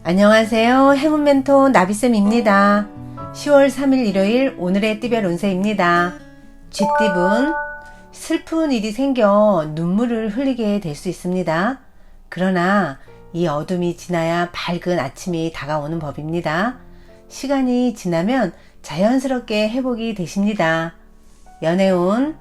안녕하세요. 행운 멘토 나비쌤입니다. 10월 3일 일요일 오늘의 띠별 운세입니다. 쥐띠분, 슬픈 일이 생겨 눈물을 흘리게 될 수 있습니다. 그러나 이 어둠이 지나야 밝은 아침이 다가오는 법입니다. 시간이 지나면 자연스럽게 회복이 되십니다. 연애운,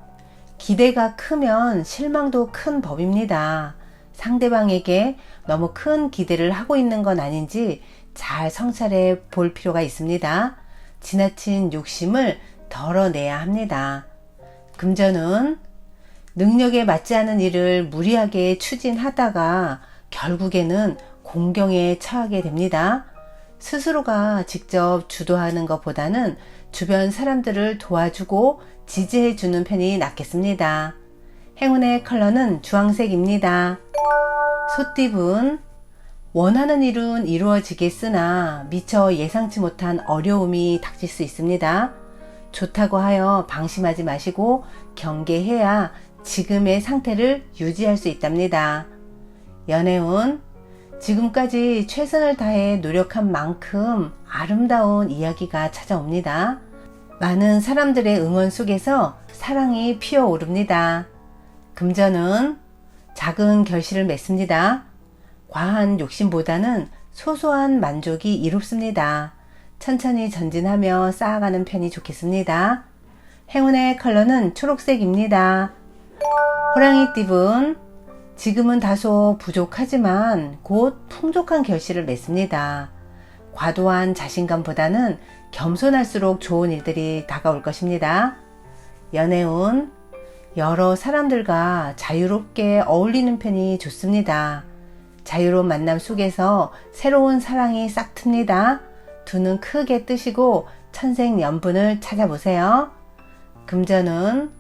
기대가 크면 실망도 큰 법입니다. 상대방에게 너무 큰 기대를 하고 있는 건 아닌지 잘 성찰해 볼 필요가 있습니다. 지나친 욕심을 덜어내야 합니다. 금전운, 능력에 맞지 않은 일을 무리하게 추진하다가 결국에는 공경에 처하게 됩니다. 스스로가 직접 주도하는 것보다는 주변 사람들을 도와주고 지지해 주는 편이 낫겠습니다. 행운의 컬러는 주황색입니다. 소띠분, 원하는 일은 이루어지겠으나 미처 예상치 못한 어려움이 닥칠 수 있습니다. 좋다고 하여 방심하지 마시고 경계해야 지금의 상태를 유지할 수 있답니다. 연애운, 지금까지 최선을 다해 노력한 만큼 아름다운 이야기가 찾아옵니다. 많은 사람들의 응원 속에서 사랑이 피어오릅니다. 금전은 작은 결실을 맺습니다. 과한 욕심보다는 소소한 만족이 이롭습니다. 천천히 전진하며 쌓아가는 편이 좋겠습니다. 행운의 컬러는 초록색입니다. 호랑이띠분, 지금은 다소 부족하지만 곧 풍족한 결실을 맺습니다. 과도한 자신감보다는 겸손할수록 좋은 일들이 다가올 것입니다. 연애운, 여러 사람들과 자유롭게 어울리는 편이 좋습니다. 자유로운 만남 속에서 새로운 사랑이 싹 틉니다. 두 눈 크게 뜨시고 천생연분을 찾아보세요. 금전은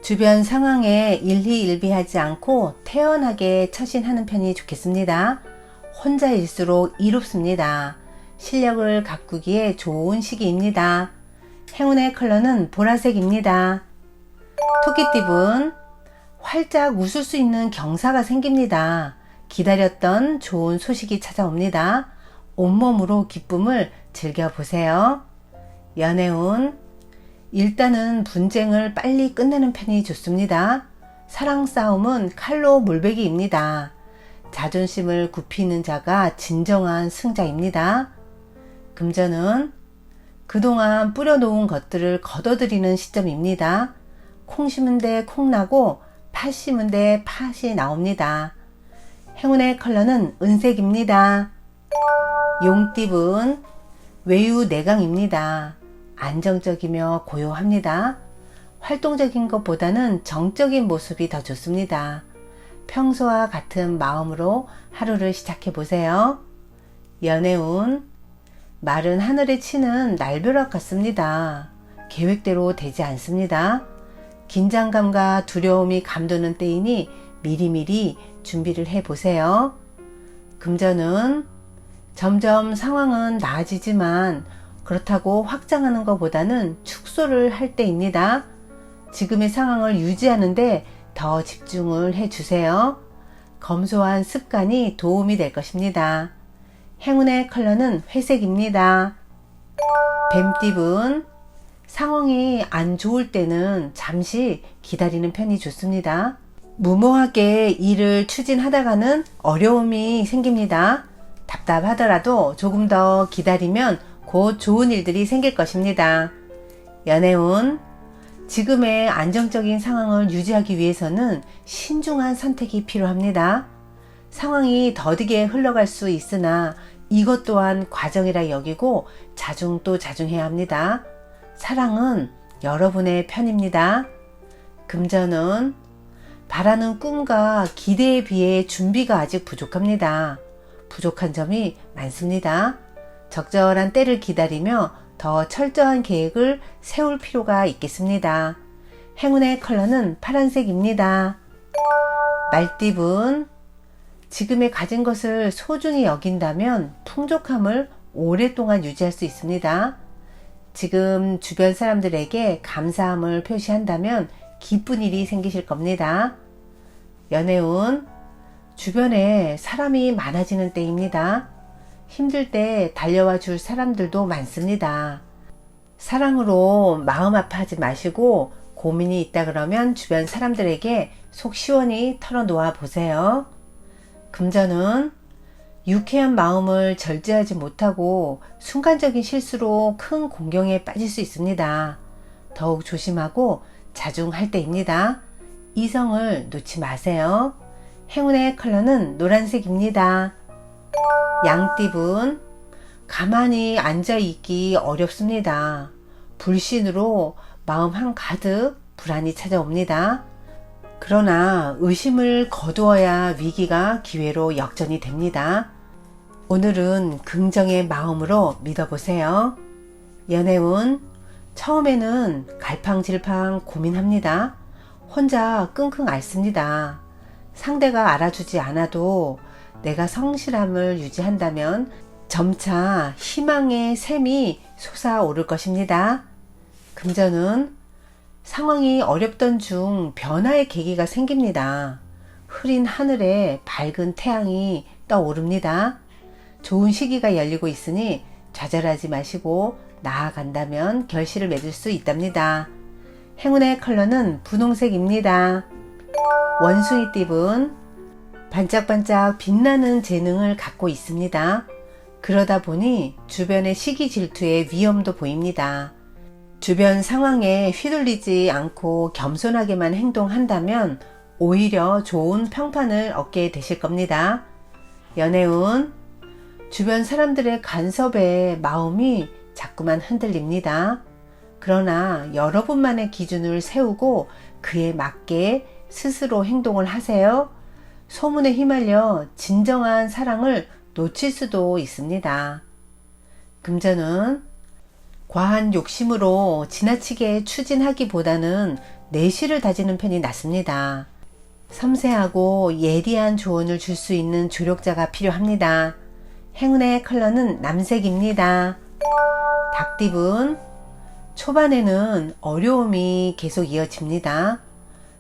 주변 상황에 일희일비하지 않고 태연하게 처신하는 편이 좋겠습니다. 혼자일수록 이롭습니다. 실력을 가꾸기에 좋은 시기입니다. 행운의 컬러는 보라색입니다. 토끼띠분, 활짝 웃을 수 있는 경사가 생깁니다. 기다렸던 좋은 소식이 찾아옵니다. 온몸으로 기쁨을 즐겨보세요. 연애운, 일단은 분쟁을 빨리 끝내는 편이 좋습니다. 사랑 싸움은 칼로 몰배기입니다. 자존심을 굽히는 자가 진정한 승자입니다. 금전은 그동안 뿌려놓은 것들을 걷어들이는 시점입니다. 콩 심은 데 콩 나고 팥 심은 데 팥이 나옵니다. 행운의 컬러는 은색입니다. 용띠분, 외유내강입니다. 안정적이며 고요합니다. 활동적인 것보다는 정적인 모습이 더 좋습니다. 평소와 같은 마음으로 하루를 시작해 보세요. 연애운, 마른 하늘에 치는 날벼락 같습니다. 계획대로 되지 않습니다. 긴장감과 두려움이 감도는 때이니 미리미리 준비를 해 보세요. 금전은 점점 상황은 나아지지만 그렇다고 확장하는 것보다는 축소를 할 때입니다. 지금의 상황을 유지하는데 더 집중을 해 주세요. 검소한 습관이 도움이 될 것입니다. 행운의 컬러는 회색입니다. 뱀띠분, 상황이 안 좋을 때는 잠시 기다리는 편이 좋습니다. 무모하게 일을 추진하다가는 어려움이 생깁니다. 답답하더라도 조금 더 기다리면 곧 좋은 일들이 생길 것입니다. 연애운, 지금의 안정적인 상황을 유지하기 위해서는 신중한 선택이 필요합니다. 상황이 더디게 흘러갈 수 있으나 이것 또한 과정이라 여기고 자중 또 자중해야 합니다. 사랑은 여러분의 편입니다. 금전은 바라는 꿈과 기대에 비해 준비가 아직 부족합니다. 부족한 점이 많습니다. 적절한 때를 기다리며 더 철저한 계획을 세울 필요가 있겠습니다. 행운의 컬러는 파란색입니다. 말띠분, 지금의 가진 것을 소중히 여긴다면 풍족함을 오랫동안 유지할 수 있습니다. 지금 주변 사람들에게 감사함을 표시한다면 기쁜 일이 생기실 겁니다. 연애운, 주변에 사람이 많아지는 때입니다. 힘들 때 달려와 줄 사람들도 많습니다. 사랑으로 마음 아파하지 마시고 고민이 있다 그러면 주변 사람들에게 속 시원히 털어놓아 보세요. 금전은 유쾌한 마음을 절제하지 못하고 순간적인 실수로 큰 공경에 빠질 수 있습니다. 더욱 조심하고 자중할 때입니다. 이성을 놓지 마세요. 행운의 컬러는 노란색입니다. 양띠분, 가만히 앉아있기 어렵습니다. 불신으로 마음 한가득 불안이 찾아옵니다. 그러나 의심을 거두어야 위기가 기회로 역전이 됩니다. 오늘은 긍정의 마음으로 믿어보세요. 연애운, 처음에는 갈팡질팡 고민합니다. 혼자 끙끙 앓습니다. 상대가 알아주지 않아도 내가 성실함을 유지한다면 점차 희망의 샘이 솟아오를 것입니다. 금전은 상황이 어렵던 중 변화의 계기가 생깁니다. 흐린 하늘에 밝은 태양이 떠오릅니다. 좋은 시기가 열리고 있으니 좌절하지 마시고 나아간다면 결실을 맺을 수 있답니다. 행운의 컬러는 분홍색입니다. 원숭이띠분, 반짝반짝 빛나는 재능을 갖고 있습니다. 그러다 보니 주변의 시기 질투의 위험도 보입니다. 주변 상황에 휘둘리지 않고 겸손하게만 행동한다면 오히려 좋은 평판을 얻게 되실 겁니다. 연애운, 주변 사람들의 간섭에 마음이 자꾸만 흔들립니다. 그러나 여러분만의 기준을 세우고 그에 맞게 스스로 행동을 하세요. 소문에 휘말려 진정한 사랑을 놓칠 수도 있습니다. 금전은 과한 욕심으로 지나치게 추진하기보다는 내실을 다지는 편이 낫습니다. 섬세하고 예리한 조언을 줄 수 있는 조력자가 필요합니다. 행운의 컬러는 남색입니다. 닭띠분, 초반에는 어려움이 계속 이어집니다.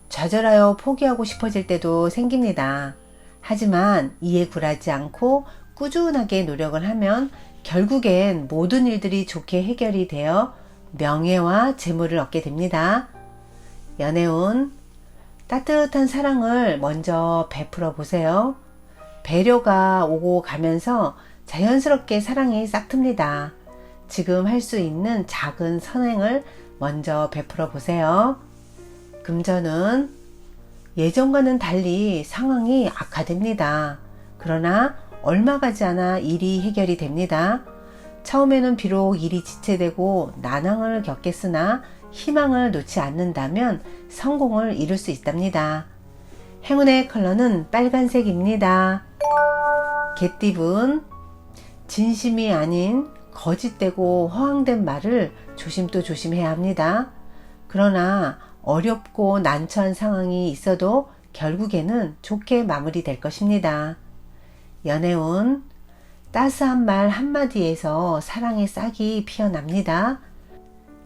좌절하여 포기하고 싶어질 때도 생깁니다. 하지만 이에 굴하지 않고 꾸준하게 노력을 하면 결국엔 모든 일들이 좋게 해결이 되어 명예와 재물을 얻게 됩니다. 연애운, 따뜻한 사랑을 먼저 베풀어 보세요. 배려가 오고 가면서 자연스럽게 사랑이 싹틉니다. 지금 할 수 있는 작은 선행을 먼저 베풀어 보세요. 금전은 예전과는 달리 상황이 악화됩니다. 그러나 얼마 가지 않아 일이 해결이 됩니다. 처음에는 비록 일이 지체되고 난항을 겪겠으나 희망을 놓지 않는다면 성공을 이룰 수 있답니다. 행운의 컬러는 빨간색입니다. 개띠분, 진심이 아닌 거짓되고 허황된 말을 조심도 조심해야 합니다. 그러나 어렵고 난처한 상황이 있어도 결국에는 좋게 마무리될 것입니다. 연애운, 따스한 말 한마디에서 사랑의 싹이 피어납니다.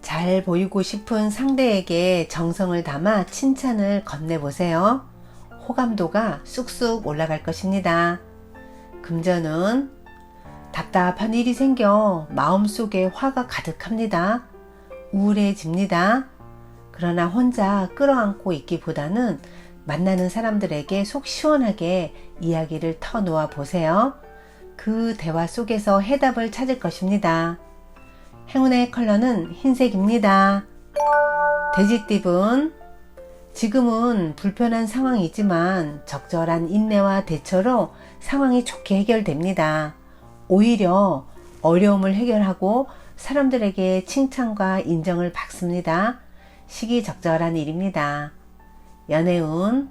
잘 보이고 싶은 상대에게 정성을 담아 칭찬을 건네보세요. 호감도가 쑥쑥 올라갈 것입니다. 금전은 답답한 일이 생겨 마음속에 화가 가득합니다. 우울해집니다. 그러나 혼자 끌어안고 있기보다는 만나는 사람들에게 속 시원하게 이야기를 터놓아 보세요. 그 대화 속에서 해답을 찾을 것입니다. 행운의 컬러는 흰색입니다. 돼지띠분, 지금은 불편한 상황이지만 적절한 인내와 대처로 상황이 좋게 해결됩니다. 오히려 어려움을 해결하고 사람들에게 칭찬과 인정을 받습니다. 시기적절한 일입니다. 연애운,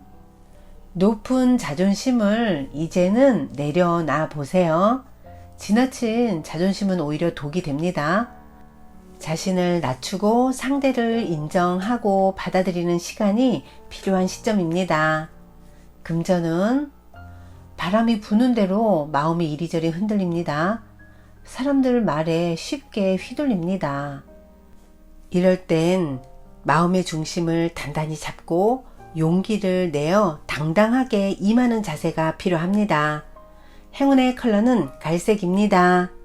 높은 자존심을 이제는 내려놔 보세요. 지나친 자존심은 오히려 독이 됩니다. 자신을 낮추고 상대를 인정하고 받아들이는 시간이 필요한 시점입니다. 금전은 바람이 부는 대로 마음이 이리저리 흔들립니다. 사람들 말에 쉽게 휘둘립니다. 이럴 땐 마음의 중심을 단단히 잡고 용기를 내어 당당하게 임하는 자세가 필요합니다. 행운의 컬러는 갈색입니다.